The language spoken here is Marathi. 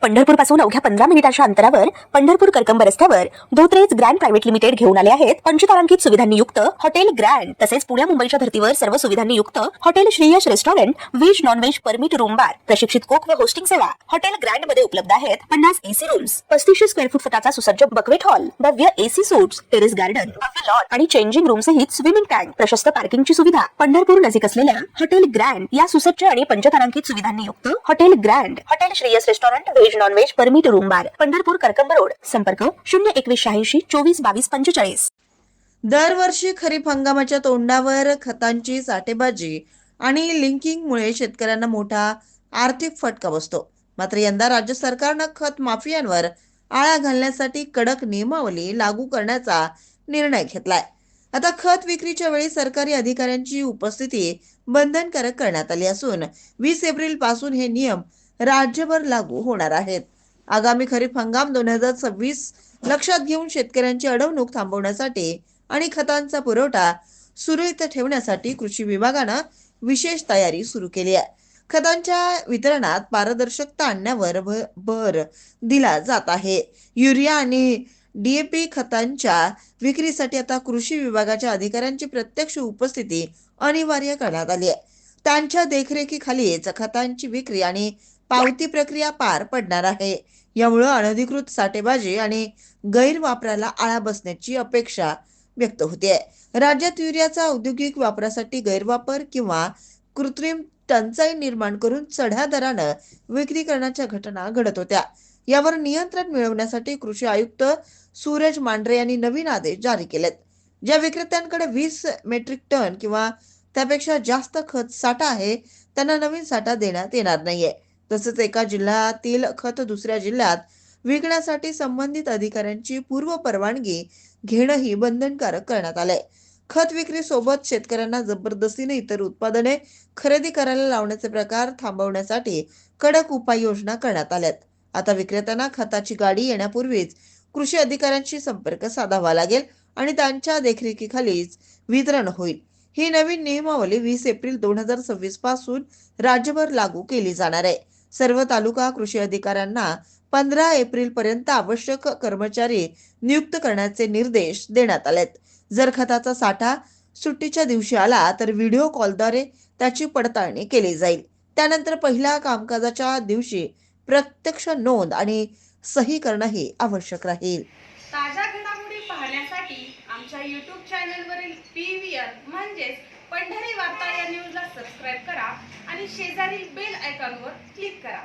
पंढरपूर पासून अवघ्या 15 मिनिटांच्या अंतरावर पंढरपूर करकंब रस्त्यावर धोत्रेज ग्रँड प्रायव्हेट लिमिटेड घेऊन आले आहेत पंचतारांकित सुविधांनी युक्त हॉटेल ग्रँड. तसेच पुण्या मुंबईच्या धर्तीवर सर्व सुविधांनी युक्त hotel Shreyas restaurant, veg non veg permit room बार, प्रशिक्षित कोक व होस्टिंग सेवा. हॉटेल ग्रँड मध्ये उपलब्ध आहेत 50 एसी रूम्स, 3500 स्क्वेअर फूट फुटाचा सुसज्ज बकवेट हॉल, भव्य एसी सूट्स, टेरेस गार्डन, भव्य लॉन आणि चेंजिंग रूम सहित स्विमिंग टँक, प्रशस्त पार्किंगची सुविधा. पंढरपूर नजीक असलेल्या हॉटेल ग्रँड या सुसज्ज आणि पंचतारांकित सुविधांनी युक्त hotel grand, hotel Shreyas restaurant, veg non veg permit room बार, पंढरपूर करकंब रोड. संपर्क 02186 24 22 45. दरवर्षी खरीप हंगामाच्या तोंडावर खतांची साठेबाजी आणि लिंकिंगमुळे शेतकऱ्यांना मोठा आर्थिक फटका बसतो. मात्र यंदा राज्य सरकारनं खत माफियांवर आळा घालण्यासाठी कडक नियमावली लागू करण्याचा निर्णय घेतलाय. आता खत विक्रीच्या वेळी सरकारी अधिकाऱ्यांची उपस्थिती बंधनकारक करण्यात आली असून 20 एप्रिल पासून हे नियम राज्यभर लागू होणार आहेत. आगामी खरीप हंगाम 2026 लक्षात घेऊन शेतकऱ्यांची अडवणूक थांबवण्यासाठी आणि खतांचा पुरवठा सुरळीत ठेवण्यासाठी कृषी विभागानं विशेष तयारी सुरू केली आहे. खतांच्या वितरणात पारदर्शकता आणण्यावर भर दिला जात आहे. युरिया आणि DAP खतांच्या विक्रीसाठी आता कृषी विभागाच्या अधिकाऱ्यांची प्रत्यक्ष उपस्थिती अनिवार्य करण्यात आली आहे. त्यांच्या देखरेखीखालीच खतांची विक्री आणि पावती प्रक्रिया पार पडणार आहे. यामुळे अनधिकृत साठेबाजी आणि गैरवापराला आळा बसण्याची अपेक्षा व्यक्त होते. राज्यात युरियाचा औद्योगिक वापरासाठी गैरवापर किंवा कृत्रिम टंचाई निर्माण करून चढ्या दरानं विक्री करण्याच्या घटना घडत होत्या. यावर नियंत्रण मिळवण्यासाठी कृषी आयुक्त सूरज मांढरे यांनी नवीन आदेश जारी केलेत. ज्या विक्रेत्यांकडे 20 मेट्रिक टन किंवा त्यापेक्षा जास्त खत साठा आहे त्यांना नवीन साठा देण्यात येणार नाहीये. तसंच एका जिल्ह्यातील खत दुसऱ्या जिल्ह्यात विकण्यासाठी संबंधित अधिकाऱ्यांची पूर्व परवानगी घेणंही बंधनकारक करण्यात आलंय. खत विक्री सोबत शेतकऱ्यांना जबरदस्तीने इतर उत्पादने खरेदी करायला लावण्याचे प्रकार थांबवण्यासाठी कडक उपाययोजना करण्यात आल्यात. आता विक्रेत्यांना खताची गाडी येण्यापूर्वीच कृषी अधिकाऱ्यांशी संपर्क साधावा लागेल आणि त्यांच्या देखरेखीखालीच वितरण होईल. ही नवीन नियमावली 20 एप्रिल 2026 पासून राज्यभर लागू केली जाणार आहे. सर्व तालुका कृषी अधिकाऱ्यांना 15 एप्रिल पर्यंत आवश्यक कर्मचारी नियुक्त करण्याचे निर्देश देण्यात आलेत. जर खताचा साठा सुट्टीच्या दिवशी आला तर व्हिडिओ कॉलद्वारे त्याची पडताळणी केली जाईल. त्यानंतर पहिल्या कामकाजाच्या दिवशी प्रत्यक्ष नोंद आणि सही करणंही आवश्यक राहील. ताज्या घडामोडी पाहण्यासाठी आमच्या YouTube चॅनलवरील PVR म्हणजेच पंढरी वार्ता या न्यूजला सबस्क्राईब करा आणि शेजारील बेल आयकॉनवर क्लिक करा.